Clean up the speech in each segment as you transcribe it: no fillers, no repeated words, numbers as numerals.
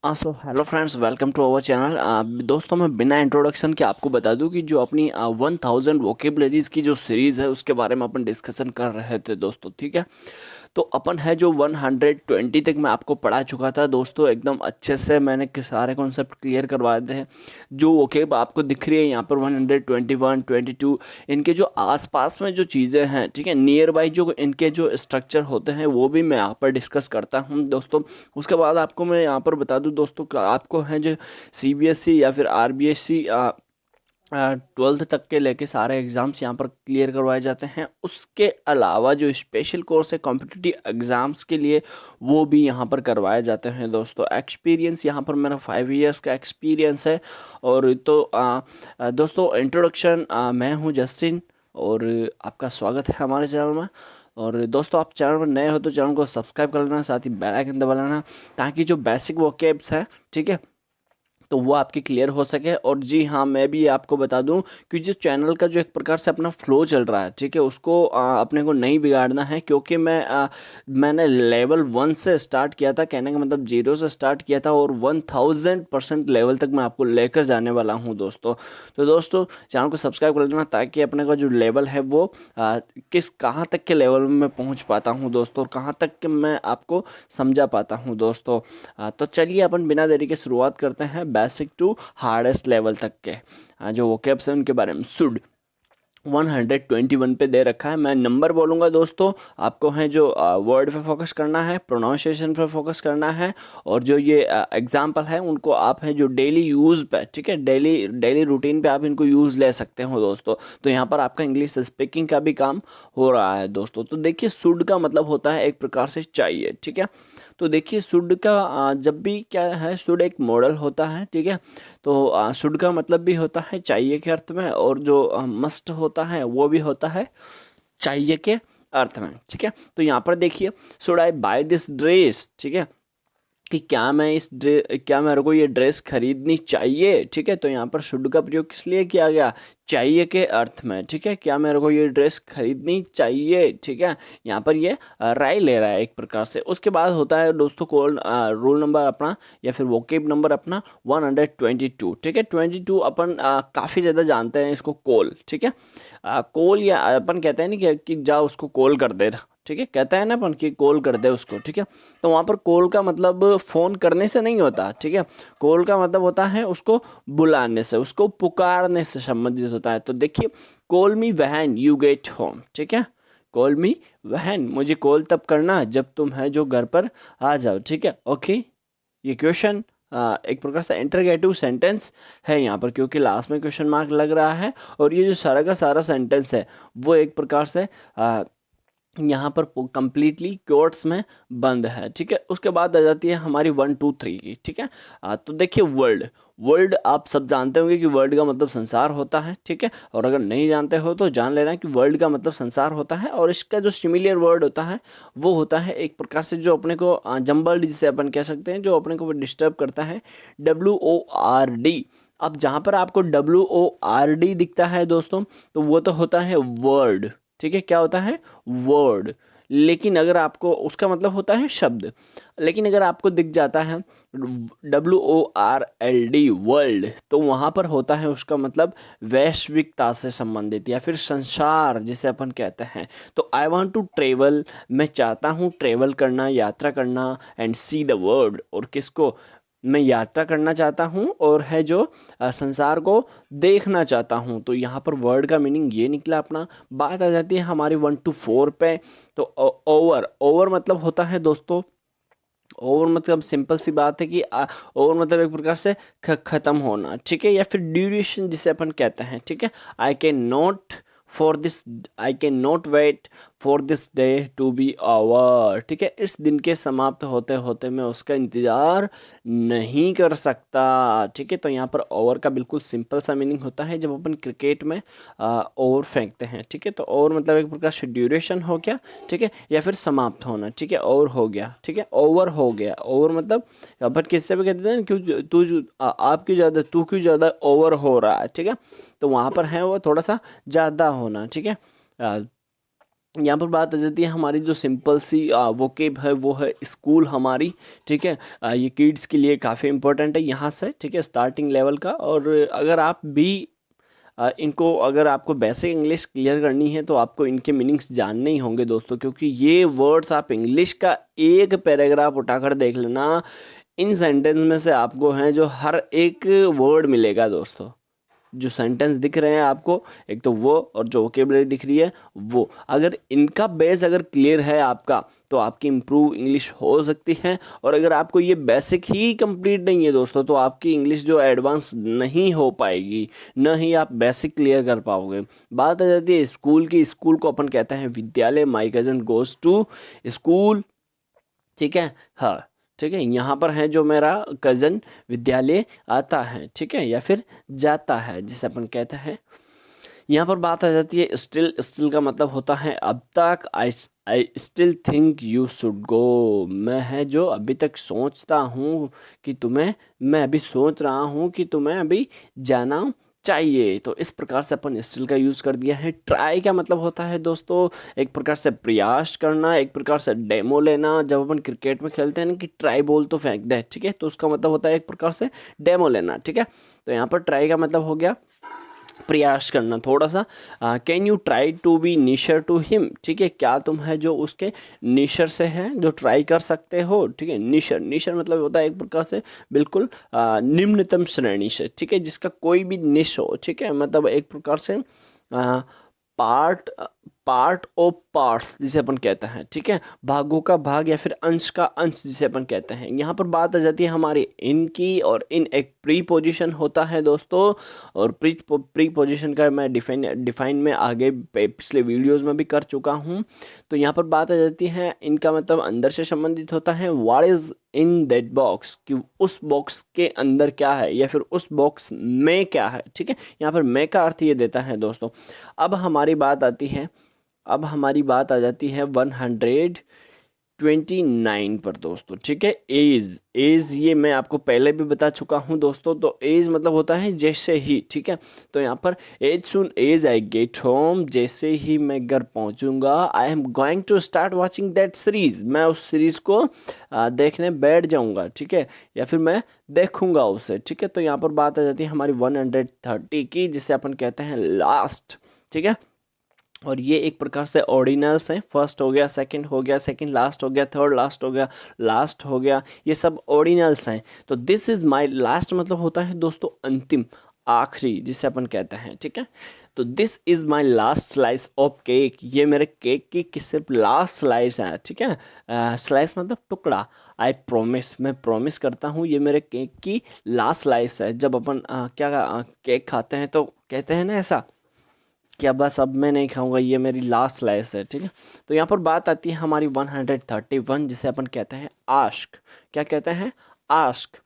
So hello friends, welcome to our channel. दोस्तों, मैं बिना इंट्रोडक्शन के आपको बता दूं कि जो अपनी 1000 वोकेबलरीज की जो सीरीज़ है उसके बारे में अपन डिस्कशन कर रहे थे दोस्तों। ठीक है, तो अपन है जो 120 तक मैं आपको पढ़ा चुका था दोस्तों। एकदम अच्छे से मैंने सारे कॉन्सेप्ट क्लियर करवाए थे। जो वोकेब आपको दिख रही है यहाँ पर 121, 22, इनके जो आसपास में जो चीज़ें हैं, ठीक है, नियर बाई जो इनके जो स्ट्रक्चर होते हैं वो भी मैं यहाँ पर डिस्कस करता हूँ दोस्तों। उसके बाद आपको मैं यहाँ पर बता दूँ दोस्तों कि आपको है जो CBSE या फिर RBSE 12th तक के लेके सारे एग्ज़ाम्स यहाँ पर क्लियर करवाए जाते हैं। उसके अलावा जो स्पेशल कोर्स है कॉम्पिटिटिव एग्ज़ाम्स के लिए, वो भी यहाँ पर करवाए जाते हैं दोस्तों। एक्सपीरियंस यहाँ पर मेरा 5 इयर्स का एक्सपीरियंस है। और तो दोस्तों, इंट्रोडक्शन, मैं हूँ जस्टिन और आपका स्वागत है हमारे चैनल में। और दोस्तों, आप चैनल पर नए हो तो चैनल को सब्सक्राइब कर लेना, साथ ही बेल आइकन दबा लेना, ताकि जो बेसिक वोकैब्स हैं, ठीक है, तो वो आपकी क्लियर हो सके। और जी हाँ, मैं भी आपको बता दूं कि जो चैनल का जो एक प्रकार से अपना फ्लो चल रहा है, ठीक है, उसको अपने को नहीं बिगाड़ना है। क्योंकि मैंने लेवल 1 से स्टार्ट किया था, कहने का मतलब 0 से स्टार्ट किया था, और 1000% लेवल तक मैं आपको लेकर जाने वाला हूँ दोस्तों। तो दोस्तों, चैनल को सब्सक्राइब कर लेना, ताकि अपने का जो लेवल है वो कहाँ तक के लेवल में मैं पहुँच पाता हूँ दोस्तों, और कहाँ तक के मैं आपको समझा पाता हूँ दोस्तों। तो चलिए अपन बिना देरी के शुरुआत करते हैं बेसिक टू हार्डेस्ट लेवल तक के। जो वोकैब्स हैं उनके बारे में। शुड 121 पे दे रखा है, मैं नंबर बोलूँगा दोस्तों। आपको है जो वर्ड पे फोकस करना है, प्रोनाउंसिएशन पे फोकस करना है, और जो ये एग्जाम्पल है उनको आप है जो डेली यूज़ पे, ठीक है, डेली डेली रूटीन पे आप इनको यूज़ ले सकते हो दोस्तों। तो यहाँ पर आपका इंग्लिश स्पीकिंग का भी काम हो रहा है दोस्तों। तो देखिए, शुड का मतलब होता है एक प्रकार से चाहिए, ठीक है। तो देखिए, शुड का जब भी क्या है, शुड एक मॉडल होता है, ठीक है। तो शुड का मतलब भी होता है चाहिए के अर्थ में, और जो मस्ट होता है वो भी होता है चाहिए के अर्थ में, ठीक है। तो यहाँ पर देखिए, should I buy this dress, ठीक है, कि क्या मेरे को ये ड्रेस खरीदनी चाहिए, ठीक है। तो यहाँ पर शुड का प्रयोग किस लिए किया गया? चाहिए के अर्थ में, ठीक है। क्या मेरे को ये ड्रेस खरीदनी चाहिए, ठीक है। यहाँ पर ये राय ले रहा है एक प्रकार से। उसके बाद होता है दोस्तों कॉल रूल नंबर अपना, या फिर वोकेब नंबर अपना 122, ठीक है। 22 अपन काफ़ी ज़्यादा जानते हैं इसको, कॉल, ठीक है। कॉल, या अपन कहते हैं ना कि जा उसको कॉल कर दे, ठीक है, कहता है ना अपन कि कॉल कर दे उसको, ठीक है। तो वहाँ पर कॉल का मतलब फ़ोन करने से नहीं होता, ठीक है। कॉल का मतलब होता है उसको बुलाने से, उसको पुकारने से संबंधित होता है। तो देखिए, call me when you get home, ठीक है। कॉल मी व्हेन, मुझे कॉल तब करना जब तुम है जो घर पर आ जाओ, ठीक है। ओके, ये क्वेश्चन एक प्रकार से इंटरगेटिव सेंटेंस है यहाँ पर, क्योंकि लास्ट में क्वेश्चन मार्क लग रहा है। और ये जो सारा का सारा सेंटेंस है वो एक प्रकार से यहाँ पर कंप्लीटली क्वोट्स में बंद है, ठीक है। उसके बाद आ जाती है हमारी 1 2 3 की, ठीक है। तो देखिए, वर्ल्ड, वर्ल्ड आप सब जानते होंगे कि वर्ल्ड का मतलब संसार होता है, ठीक है। और अगर नहीं जानते हो तो जान लेना कि वर्ल्ड का मतलब संसार होता है। और इसका जो सिमिलियर वर्ड होता है वो होता है एक प्रकार से जो अपने को जम्बल्ड, जिसे अपन कह सकते हैं, जो अपने को डिस्टर्ब करता है, WORD। अब जहाँ पर आपको WORD दिखता है दोस्तों, तो वो तो होता है वर्ड, ठीक है। क्या होता है? वर्ड। लेकिन अगर आपको उसका मतलब होता है शब्द, लेकिन अगर आपको दिख जाता है WORLD, वर्ल्ड, तो वहाँ पर होता है उसका मतलब वैश्विकता से संबंधित, या फिर संसार जिसे अपन कहते हैं। तो आई वॉन्ट टू ट्रेवल, मैं चाहता हूँ ट्रेवल करना, यात्रा करना, एंड सी द वर्ल्ड, और किसको? मैं यात्रा करना चाहता हूँ, और है जो संसार को देखना चाहता हूँ। तो यहाँ पर वर्ड का मीनिंग ये निकला अपना। बात आ जाती है हमारी 1 to 4 पे। तो ओवर, ओवर मतलब होता है दोस्तों, ओवर मतलब सिंपल सी बात है कि ओवर मतलब एक प्रकार से खत्म होना, ठीक है, या फिर ड्यूरेशन जिसे अपन कहते हैं, ठीक है। I can not for this, I can not wait for this day to be over, ठीक है। इस दिन के समाप्त होते होते मैं उसका इंतज़ार नहीं कर सकता, ठीक है। तो यहाँ पर ओवर का बिल्कुल सिंपल सा मीनिंग होता है जब अपन क्रिकेट में ओवर फेंकते हैं, ठीक है। तो ओवर मतलब एक प्रकार से ड्यूरेशन हो गया, ठीक है, या फिर समाप्त होना, ठीक है। ओवर हो गया, ठीक है, ओवर हो गया। ओवर मतलब अपन किससे भी कहते हैं, क्यों आप क्यों ज़्यादा, तू क्यों ज़्यादा ओवर हो रहा है, ठीक है। तो वहाँ पर है वो थोड़ा सा ज़्यादा होना, ठीक है। यहाँ पर बात आ जाती है हमारी जो सिंपल सी वोकेब है वो है स्कूल हमारी, ठीक है। ये किड्स के लिए काफ़ी इंपॉर्टेंट है यहाँ से, ठीक है, स्टार्टिंग लेवल का। और अगर आप भी इनको, अगर आपको बेसिक इंग्लिश क्लियर करनी है तो आपको इनके मीनिंग्स जानने ही होंगे दोस्तों, क्योंकि ये वर्ड्स आप इंग्लिश का एक पैराग्राफ उठाकर देख लेना, इन सेंटेंस में से आपको हैं जो हर एक वर्ड मिलेगा दोस्तों। जो सेंटेंस दिख रहे हैं आपको, एक तो वो, और जो वोकेबलरी दिख रही है वो, अगर इनका बेस अगर क्लियर है आपका तो आपकी इम्प्रूव इंग्लिश हो सकती है। और अगर आपको ये बेसिक ही कंप्लीट नहीं है दोस्तों तो आपकी इंग्लिश जो एडवांस नहीं हो पाएगी, न ही आप बेसिक क्लियर कर पाओगे। बात आ जाती है स्कूल की। स्कूल को अपन कहते हैं विद्यालय। My cousin goes to school, ठीक है, हाँ, ठीक है। यहाँ पर है जो मेरा कज़न विद्यालय आता है, ठीक है, या फिर जाता है जिसे अपन कहते हैं। यहाँ पर बात आ जाती है स्टिल। स्टिल का मतलब होता है अब तक। I still think you should go. मैं है जो अभी तक सोचता हूँ कि तुम्हें, मैं अभी सोच रहा हूँ कि तुम्हें अभी जाना चाहिए। तो इस प्रकार से अपन स्टिल का यूज़ कर दिया है। ट्राई का मतलब होता है दोस्तों एक प्रकार से प्रयास करना, एक प्रकार से डेमो लेना। जब अपन क्रिकेट में खेलते हैं ना कि ट्राई बॉल तो फेंक दे, ठीक है, तो उसका मतलब होता है एक प्रकार से डेमो लेना, ठीक है। तो यहाँ पर ट्राई का मतलब हो गया प्रयास करना थोड़ा सा। Can you try to be nicer to him, ठीक है, क्या तुम है जो उसके निशर से है जो ट्राई कर सकते हो, ठीक है। निशर, निशर मतलब होता है एक प्रकार से बिल्कुल निम्नतम श्रेणी से, ठीक है, जिसका कोई भी निश हो, ठीक है, मतलब एक प्रकार से पार्ट, पार्ट ऑफ पार्ट्स जिसे अपन कहते हैं, ठीक है, भागों का भाग या फिर अंश का अंश जिसे अपन कहते हैं। यहाँ पर बात आ जाती है हमारी इन की, और इन एक प्री पोजीशन होता है दोस्तों। और प्री पोजीशन का मैं डिफाइन में आगे पिछले वीडियोस में भी कर चुका हूँ। तो यहाँ पर बात आ जाती है इनका मतलब अंदर से संबंधित होता है। What is in that box, कि उस बॉक्स के अंदर क्या है या फिर उस बॉक्स में क्या है, ठीक है। यहाँ पर में का अर्थ ये देता है दोस्तों। अब हमारी बात आती है, अब हमारी बात आ जाती है 129 पर दोस्तों, ठीक है। एज, एज ये मैं आपको पहले भी बता चुका हूँ दोस्तों। तो एज मतलब होता है जैसे ही, ठीक है। तो यहाँ पर as soon as I get home, जैसे ही मैं घर पहुँचूंगा, I am going to start watching that series, मैं उस सीरीज को देखने बैठ जाऊँगा, ठीक है, या फिर मैं देखूंगा उसे, ठीक है। तो यहाँ पर बात आ जाती है हमारी 130 की, जिसे अपन कहते हैं लास्ट, ठीक है। और ये एक प्रकार से ऑर्डिनल्स हैं। फर्स्ट हो गया, सेकंड हो गया, सेकंड लास्ट हो गया, थर्ड लास्ट हो गया, लास्ट हो गया, ये सब ऑर्डिनल्स हैं। तो दिस इज माय लास्ट मतलब होता है दोस्तों अंतिम, आखिरी जिसे अपन कहते हैं, ठीक है। तो this is my last slice of cake, ये मेरे केक की सिर्फ लास्ट स्लाइस है, ठीक है। स्लाइस मतलब टुकड़ा। आई प्रोमिस, मैं प्रॉमिस करता हूँ ये मेरे केक की लास्ट स्लाइस है। जब अपन केक खाते हैं तो कहते हैं ना ऐसा कि अब बस अब मैं नहीं खाऊंगा, ये मेरी लास्ट स्लाइस है, ठीक है। तो यहाँ पर बात आती है हमारी 131 जिसे अपन कहते हैं आस्क। क्या कहते हैं? आस्क।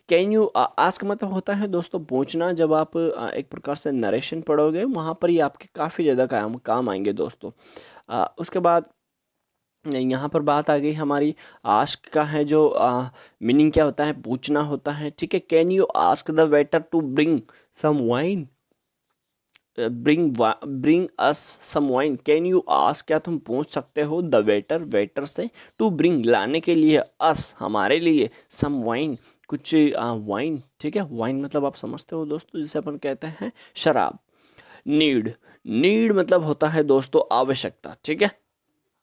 कैन यू आस्क मतलब होता है दोस्तों पूछना। जब आप एक प्रकार से नरेशन पढ़ोगे वहाँ पर ही आपके काफ़ी ज़्यादा काम आएंगे दोस्तों। उसके बाद यहाँ पर बात आ गई हमारी आस्क का है जो मीनिंग क्या होता है, पूछना होता है, ठीक है। Can you ask the waiter to bring some wine, bring us some wine. Can you ask, क्या तुम पूछ सकते हो द वेटर, वेटर से, टू ब्रिंग लाने के लिए, अस हमारे लिए, सम वाइन कुछ वाइन, ठीक है। वाइन मतलब आप समझते हो दोस्तों जिसे अपन कहते हैं शराब। नीड, नीड मतलब होता है दोस्तों आवश्यकता, ठीक है।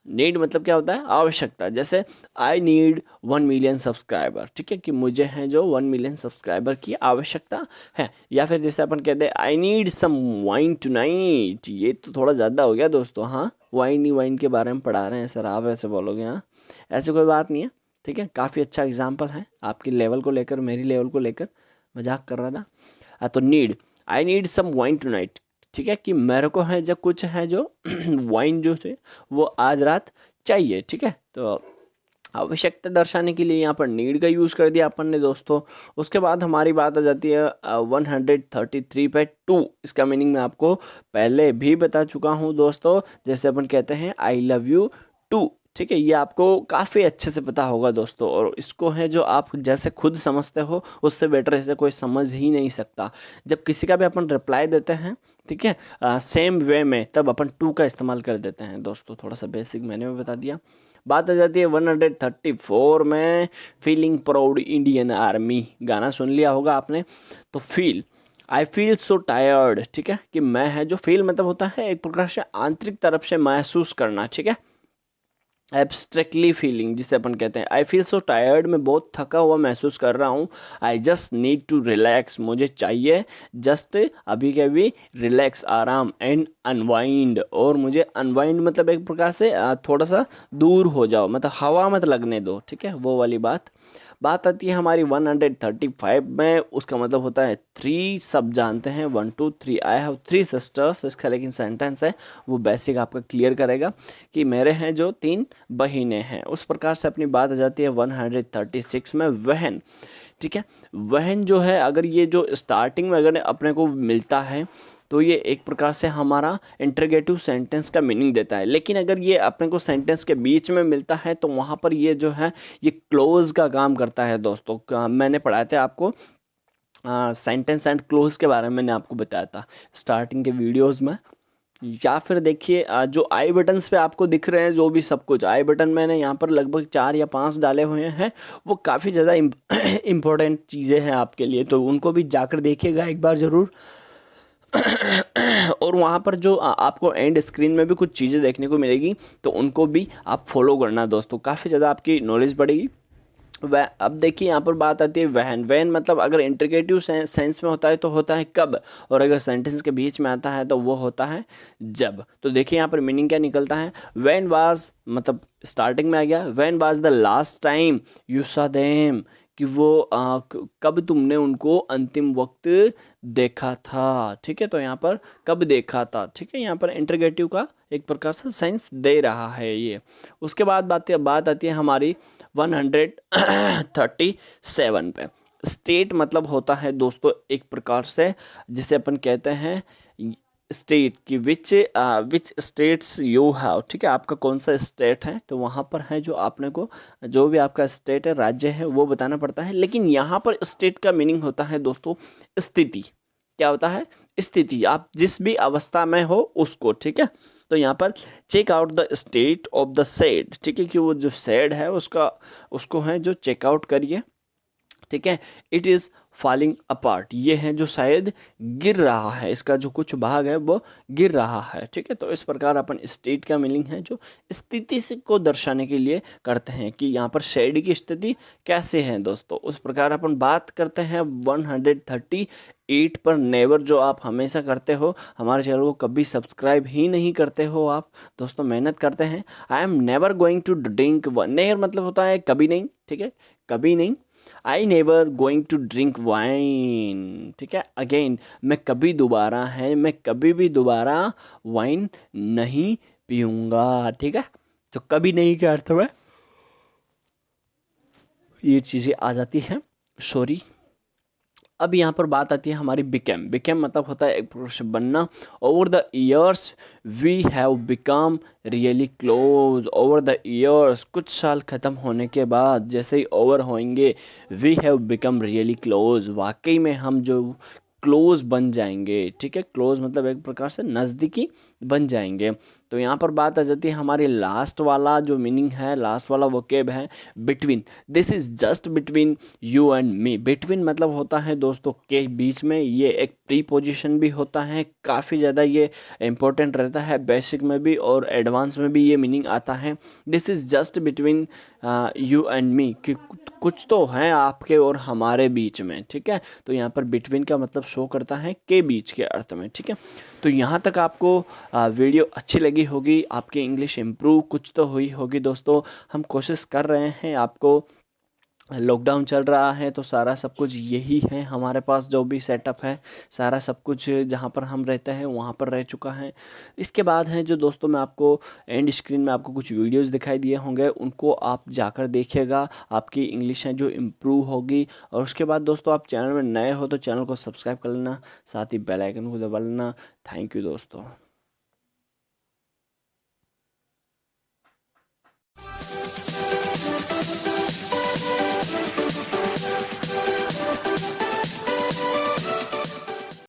नीड मतलब क्या होता है? आवश्यकता। जैसे आई नीड 1 मिलियन सब्सक्राइबर, ठीक है, कि मुझे है जो 1 मिलियन सब्सक्राइबर की आवश्यकता है। या फिर जैसे अपन कहते हैं I need some wine tonight, ये तो थोड़ा ज़्यादा हो गया दोस्तों। हाँ, वाइन ही वाइन के बारे में पढ़ा रहे हैं सर, आप ऐसे बोलोगे? हाँ, ऐसे कोई बात नहीं है, ठीक है। काफ़ी अच्छा एग्जाम्पल है आपकी लेवल को लेकर, मेरी लेवल को लेकर मजाक कर रहा था। तो need, I need some wine tonight, ठीक है, कि मेरे को है जब कुछ है जो वाइन जो है वो आज रात चाहिए, ठीक है। तो आवश्यकता दर्शाने के लिए यहाँ पर नीड का यूज़ कर दिया अपन ने दोस्तों। उसके बाद हमारी बात आ जाती है 133 पे टू। इसका मीनिंग मैं आपको पहले भी बता चुका हूँ दोस्तों। जैसे अपन कहते हैं आई लव यू टू, ठीक है, ये आपको काफ़ी अच्छे से पता होगा दोस्तों, और इसको है जो आप जैसे खुद समझते हो उससे बेटर ऐसे कोई समझ ही नहीं सकता। जब किसी का भी अपन रिप्लाई देते हैं, ठीक है, सेम वे में, तब अपन टू का इस्तेमाल कर देते हैं दोस्तों। थोड़ा सा बेसिक मैंने भी बता दिया। बात आ जाती है 134 में, फीलिंग प्राउड इंडियन आर्मी। गाना सुन लिया होगा आपने। तो feel, I feel so tired, ठीक है, कि मैं है जो फील मतलब होता है एक प्रकार से आंतरिक तरफ से महसूस करना, ठीक है। एब्स्ट्रैक्टली फीलिंग जिसे अपन कहते हैं, आई फील सो टायर्ड, मैं बहुत थका हुआ महसूस कर रहा हूँ। I just need to relax, मुझे चाहिए जस्ट अभी के अभी रिलैक्स, आराम, एंड अनवाइंड, और मुझे अनवाइंड मतलब एक प्रकार से थोड़ा सा दूर हो जाओ, मतलब हवा मत लगने दो, ठीक है, वो वाली बात। बात आती है हमारी 135 में, उसका मतलब होता है थ्री। सब जानते हैं 1 2 3, आई हैव 3 सिस्टर्स, इसका लेकिन सेंटेंस है वो बेसिक आपका क्लियर करेगा कि मेरे हैं जो 3 बहिनें हैं। उस प्रकार से अपनी बात आ जाती है 136 में, वहन, ठीक है। वहन जो है, अगर ये जो स्टार्टिंग में अगर अपने को मिलता है तो ये एक प्रकार से हमारा इंटरगेटिव सेंटेंस का मीनिंग देता है। लेकिन अगर ये अपने को सेंटेंस के बीच में मिलता है तो वहाँ पर ये जो है ये क्लोज का काम करता है दोस्तों। मैंने पढ़ाया था आपको सेंटेंस एंड क्लोज के बारे में, मैंने आपको बताया था स्टार्टिंग के वीडियोस में। या फिर देखिए जो आई बटन्स पे आपको दिख रहे हैं, जो भी सब कुछ आई बटन मैंने यहाँ पर लगभग 4 या 5 डाले हुए हैं, वो काफ़ी ज़्यादा इम्पोर्टेंट चीज़ें हैं आपके लिए, तो उनको भी जाकर देखिएगा एक बार ज़रूर। और वहाँ पर जो आपको एंड स्क्रीन में भी कुछ चीज़ें देखने को मिलेगी, तो उनको भी आप फॉलो करना दोस्तों, काफ़ी ज़्यादा आपकी नॉलेज बढ़ेगी। वह अब देखिए यहाँ पर बात आती है वहन। वहन मतलब अगर इंट्रिगेटिव सेंस में होता है तो होता है कब, और अगर सेंटेंस के बीच में आता है तो वो होता है जब। तो देखिए यहाँ पर मीनिंग क्या निकलता है। व्हेन वाज मतलब स्टार्टिंग में आ गया, when was the last time you saw them, कि वो कब तुमने उनको अंतिम वक्त देखा था, ठीक है। तो यहाँ पर कब देखा था, ठीक है, यहाँ पर इंट्रिगेटिव का एक प्रकार से सेंस दे रहा है ये। उसके बाद बात आती है हमारी 137 पे। स्टेट मतलब होता है दोस्तों एक प्रकार से जिसे अपन कहते हैं स्टेट की विच स्टेट्स यू हैव, ठीक है, आपका कौन सा स्टेट है, तो वहाँ पर है जो आपने को जो भी आपका स्टेट है, राज्य है, वो बताना पड़ता है। लेकिन यहाँ पर स्टेट का मीनिंग होता है दोस्तों स्थिति। क्या होता है? स्थिति, आप जिस भी अवस्था में हो उसको, ठीक है। तो यहाँ पर check out the state of the said, ठीक है, कि वो जो सेड है उसको है जो चेकआउट करिए, ठीक है। इट इज़ फॉलिंग अपार्ट, ये है जो शायद गिर रहा है, इसका जो कुछ भाग है वो गिर रहा है, ठीक है। तो इस प्रकार अपन स्टेट का मीनिंग है जो स्थिति से को दर्शाने के लिए करते हैं कि यहाँ पर शेड की स्थिति कैसे है दोस्तों। उस प्रकार अपन बात करते हैं 138 पर। नेवर जो आप हमेशा करते हो, हमारे चैनल को कभी सब्सक्राइब ही नहीं करते हो आप दोस्तों, मेहनत करते हैं। I am never going to drink, never मतलब होता है कभी नहीं, ठीक है, कभी नहीं। I never going to drink wine, ठीक है, अगेन मैं कभी भी दोबारा वाइन नहीं पीऊँगा, ठीक है। तो कभी नहीं के अर्थ में ये चीज़ें आ जाती हैं, सॉरी। अब यहाँ पर बात आती है हमारी बिकेम मतलब होता है एक प्रकार बनना। Over the years we have become really close, over the years कुछ साल ख़त्म होने के बाद जैसे ही ओवर होंगे, we have become really close, वाकई में हम जो क्लोज बन जाएंगे, ठीक है। क्लोज मतलब एक प्रकार से नज़दीकी बन जाएंगे। तो यहाँ पर बात आ जाती है हमारी लास्ट वाला जो मीनिंग है, लास्ट वाला वोकेब है between. This is just between you and me. Between मतलब होता है दोस्तों के बीच में, ये एक प्रीपोजिशन भी होता है, काफ़ी ज़्यादा ये इंपॉर्टेंट रहता है, बेसिक में भी और एडवांस में भी ये मीनिंग आता है। This is just between you and me, कि कुछ तो है आपके और हमारे बीच में, ठीक है। तो यहाँ पर बिटवीन का मतलब शो करता है के बीच के अर्थ में, ठीक है। तो यहाँ तक आपको वीडियो अच्छी लगी होगी, आपकी इंग्लिश इम्प्रूव कुछ तो हुई होगी दोस्तों। हम कोशिश कर रहे हैं आपको, लॉकडाउन चल रहा है तो सारा सब कुछ यही है हमारे पास, जो भी सेटअप है सारा सब कुछ जहाँ पर हम रहते हैं वहाँ पर रह चुका है। इसके बाद है जो दोस्तों मैं आपको एंड स्क्रीन में आपको कुछ वीडियोस दिखाई दिए होंगे, उनको आप जाकर देखिएगा, आपकी इंग्लिश है जो इम्प्रूव होगी। और उसके बाद दोस्तों आप चैनल में नए हो तो चैनल को सब्सक्राइब कर लेना, साथ ही बेल आइकन को दबा लेना। थैंक यू दोस्तों।